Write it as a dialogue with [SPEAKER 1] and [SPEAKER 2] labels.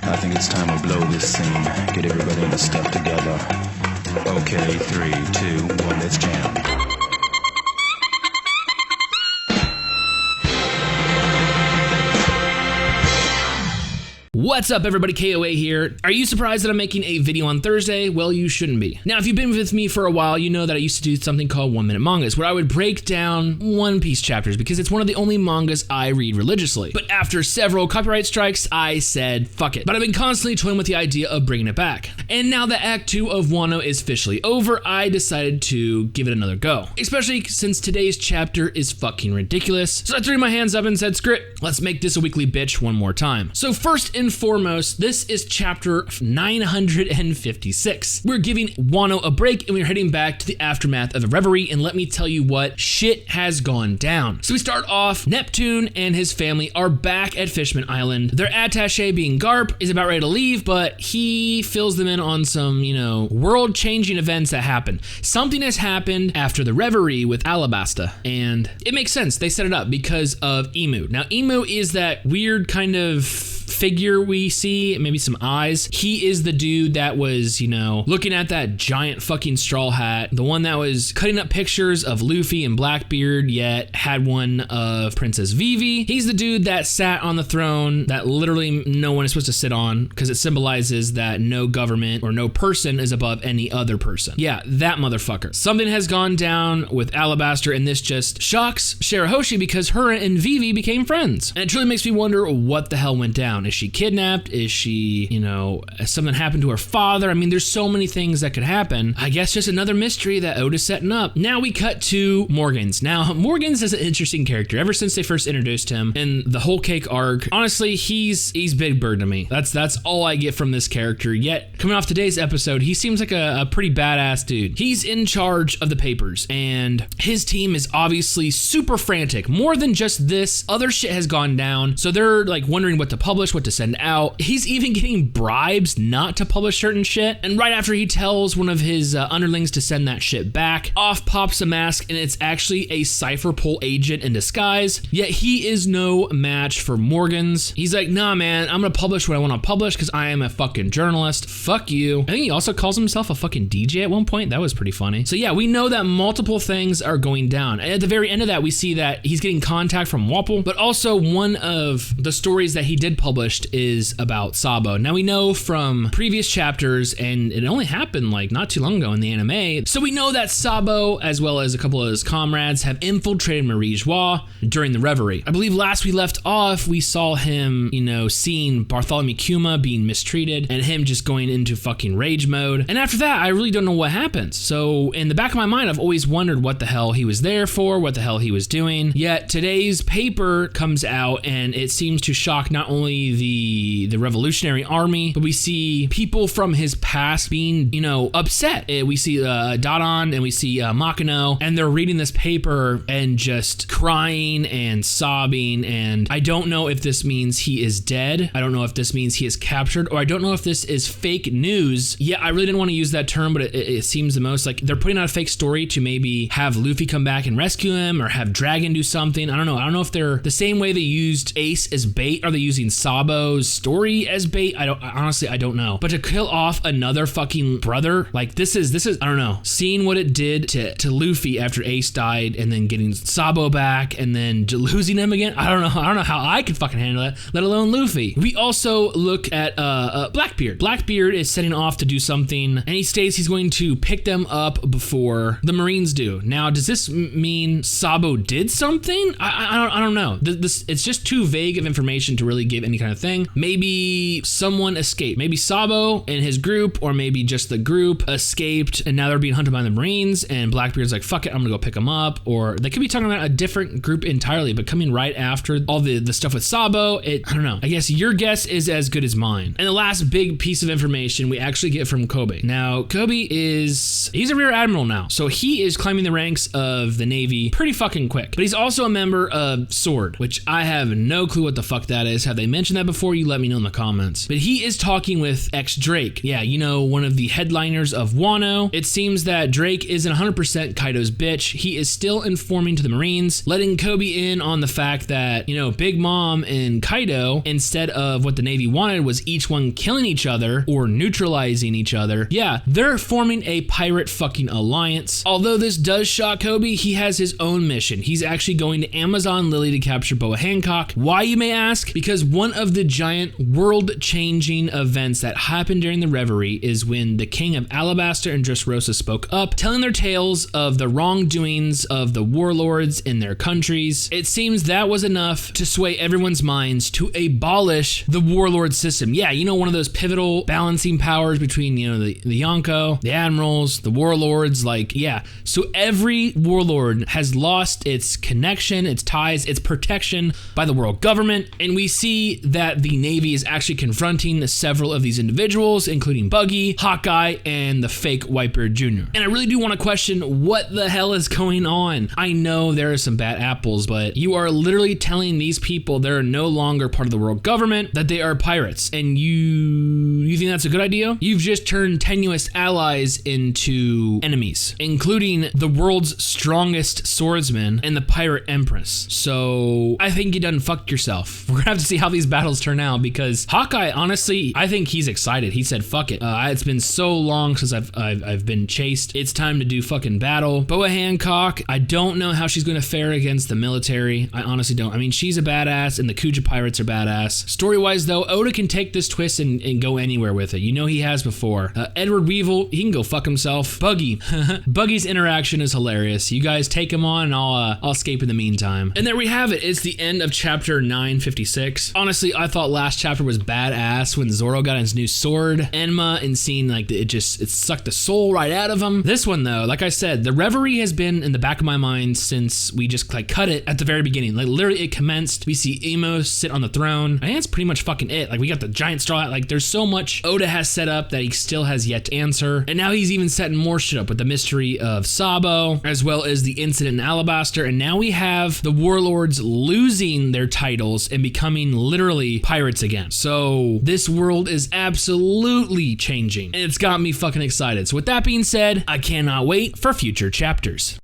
[SPEAKER 1] I think it's time we blow this scene. Get everybody in the stuff together. Okay, 3, 2, 1, let's jam.
[SPEAKER 2] What's up everybody, KOA here. Are you surprised that I'm making a video on Thursday? Well, you shouldn't be. Now, if you've been with me for a while, you know that I used to do something called 1 Minute Mangas, where I would break down One Piece chapters because it's one of the only mangas I read religiously. But after several copyright strikes, I said, fuck it. But I've been constantly toying with the idea of bringing it back. And now that Act 2 of Wano is officially over, I decided to give it another go. Especially since today's chapter is fucking ridiculous. So I threw my hands up and said, screw it, let's make this a weekly bitch one more time. So first and foremost, this is chapter 956. We're giving Wano a break and we're heading back to the aftermath of a reverie, and let me tell you what, shit has gone down. So we start off, Neptune and his family are back at Fishman Island. Their attaché, being Garp, is about ready to leave, but he fills them in on some, world-changing events that happen. Something has happened after the reverie with Alabasta, and it makes sense. They set it up because of Emu. Now, Emu is that weird kind of figure we see, maybe some eyes. He is the dude that was, looking at that giant fucking straw hat, the one that was cutting up pictures of Luffy and Blackbeard, yet had one of Princess Vivi. He's the dude that sat on the throne that literally no one is supposed to sit on because it symbolizes that no government or no person is above any other person. Yeah, that motherfucker. Something has gone down with Alabaster, and this just shocks Shirahoshi because her and Vivi became friends. And it truly makes me wonder what the hell went down. Is she kidnapped? Is she, something happened to her father? I mean, there's so many things that could happen. I guess just another mystery that Oda's setting up. Now we cut to Morgans. Now, Morgans is an interesting character. Ever since they first introduced him in the Whole Cake arc, honestly, he's Big Bird to me. That's all I get from this character. Yet, coming off today's episode, he seems like a pretty badass dude. He's in charge of the papers, and his team is obviously super frantic. More than just this, other shit has gone down, so they're wondering what to publish, what to send out. He's even getting bribes not to publish certain shit, and right after he tells one of his underlings to send that shit back, off pops a mask, and it's actually a Cypher Pole agent in disguise. Yet he is no match for Morgans. He's like, nah man, I'm gonna publish what I want to publish because I am a fucking journalist. Fuck you. I think he also calls himself a fucking DJ at one point. That was pretty funny. So yeah, we know that multiple things are going down. And at the very end of that, we see that he's getting contact from Wapol, but also one of the stories that he did publish is about Sabo. Now we know from previous chapters, and it only happened not too long ago in the anime, so we know that Sabo, as well as a couple of his comrades, have infiltrated Marie Joie during the reverie. I believe last we left off, we saw him, seeing Bartholomew Kuma being mistreated, and him just going into fucking rage mode. And after that, I really don't know what happens. So in the back of my mind, I've always wondered what the hell he was there for, what the hell he was doing. Yet today's paper comes out, and it seems to shock not only the Revolutionary Army, but we see people from his past being, upset. We see Dodon and we see Makino, and they're reading this paper and just crying and sobbing, and I don't know if this means he is dead. I don't know if this means he is captured, or I don't know if this is fake news. Yeah, I really didn't want to use that term, but it seems the most like they're putting out a fake story to maybe have Luffy come back and rescue him, or have Dragon do something. I don't know if they're the same way they used Ace as bait. Are they using Sabo's story as bait? I don't know. But to kill off another fucking brother, this is I don't know. Seeing what it did to Luffy after Ace died, and then getting Sabo back, and then losing him again. I don't know how I could fucking handle that, let alone Luffy. We also look at Blackbeard. Blackbeard is setting off to do something, and he states he's going to pick them up before the Marines do. Now, does this mean Sabo did something? I don't know. It's just too vague of information to really give any kind of thing. Maybe someone escaped. Maybe Sabo and his group, or maybe just the group escaped, and now they're being hunted by the Marines, and Blackbeard's like, fuck it, I'm gonna go pick them up. Or they could be talking about a different group entirely, but coming right after all the stuff with Sabo. I don't know. I guess your guess is as good as mine. And the last big piece of information we actually get from Kobe. Now, Kobe he's a rear admiral now, so he is climbing the ranks of the Navy pretty fucking quick. But he's also a member of SWORD, which I have no clue what the fuck that is. Have they mentioned that before, you let me know in the comments. But he is talking with ex-Drake. Yeah, you know, one of the headliners of Wano. It seems that Drake isn't 100% Kaido's bitch. He is still informing to the Marines, letting Kobe in on the fact that, you know, Big Mom and Kaido, instead of what the Navy wanted was each one killing each other or neutralizing each other, yeah, they're forming a pirate fucking alliance. Although this does shock Kobe, he has his own mission. He's actually going to Amazon Lily to capture Boa Hancock. Why, you may ask? Because one of the giant world-changing events that happened during the Reverie is when the King of Alabasta and Dressrosa spoke up, telling their tales of the wrongdoings of the warlords in their countries. It seems that was enough to sway everyone's minds to abolish the warlord system. Yeah, you know, one of those pivotal balancing powers between, you know, the Yonko, the admirals, the warlords, like, yeah. So every warlord has lost its connection, its ties, its protection by the world government, and we see that the Navy is actually confronting several of these individuals, including Buggy, Hawkeye, and the fake Whitebeard Jr. And I really do want to question what the hell is going on. I know there are some bad apples, but you are literally telling these people they're no longer part of the world government, that they are pirates, and you think that's a good idea? You've just turned tenuous allies into enemies, including the world's strongest swordsman and the pirate empress. So I think you done fucked yourself. We're gonna have to see how these battles turn out, because Hawkeye, honestly, I think he's excited. He said, fuck it. It's been so long since I've been chased. It's time to do fucking battle. Boa Hancock, I don't know how she's gonna fare against the military. I honestly don't. I mean, she's a badass and the Kuja pirates are badass. Story-wise though, Oda can take this twist and go anywhere with it. You know he has before. Edward Weevil, he can go fuck himself. Buggy. Buggy's interaction is hilarious. You guys take him on and I'll escape in the meantime. And there we have it. It's the end of chapter 956. Honestly, I thought last chapter was badass when Zoro got his new sword, Enma, and seeing like it sucked the soul right out of him. This one though, like I said, the Reverie has been in the back of my mind since we just like cut it at the very beginning. Like literally it commenced. We see Emo sit on the throne. I think that's pretty much fucking it. Like we got the giant straw hat. Like there's so much Oda has set up that he still has yet to answer. And now he's even setting more shit up with the mystery of Sabo, as well as the incident in Alabasta. And now we have the warlords losing their titles and becoming literally pirates again. So this world is absolutely changing and it's got me fucking excited. So with that being said, I cannot wait for future chapters.